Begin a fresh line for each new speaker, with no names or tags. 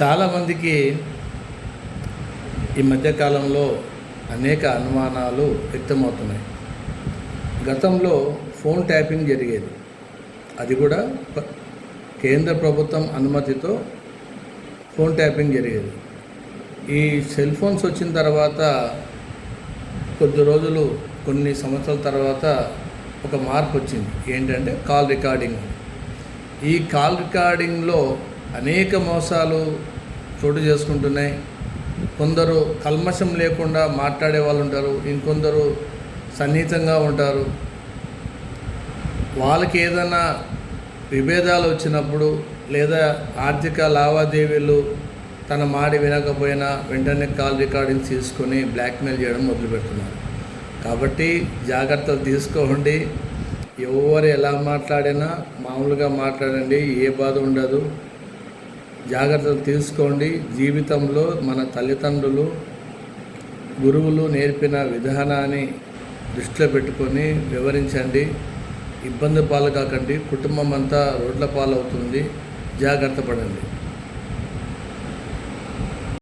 చాలామందికి ఈ మధ్యకాలంలో అనేక అనుమానాలు వ్యక్తమవుతున్నాయి. గతంలో ఫోన్ ట్యాపింగ్ జరిగేది, అది కూడా కేంద్ర ప్రభుత్వం అనుమతితో ఫోన్ ట్యాపింగ్ జరిగేది. ఈ సెల్ ఫోన్స్ వచ్చిన తర్వాత కొన్ని సంవత్సరాల తర్వాత ఒక మార్పు వచ్చింది. ఏంటంటే కాల్ రికార్డింగ్. ఈ కాల్ రికార్డింగ్లో అనేక మోసాలు చోటు చేసుకుంటున్నాయి. కొందరు కల్మషం లేకుండా మాట్లాడే వాళ్ళు ఉంటారు, ఇంకొందరు సన్నిహితంగా ఉంటారు. వాళ్ళకి ఏదైనా విభేదాలు వచ్చినప్పుడు లేదా ఆర్థిక లావాదేవీలు తన మాట వినకపోయినా వెంటనే కాల్ రికార్డింగ్ తీసుకొని బ్లాక్మెయిల్ చేయడం మొదలుపెడుతున్నారు. కాబట్టి జాగ్రత్తలు తీసుకోండి. ఎవరు ఎలా మాట్లాడినా మామూలుగా మాట్లాడండి, ఏ బాధ ఉండదు. జాగ్రత్తలు తీసుకోండి. జీవితంలో మన తల్లిదండ్రులు, గురువులు నేర్పిన విధానాన్ని దృష్టిలో పెట్టుకొని వివరించండి. ఇబ్బంది పాలు కాకండి. కుటుంబం అంతా రోడ్ల పాలవుతుంది. జాగ్రత్త పడండి.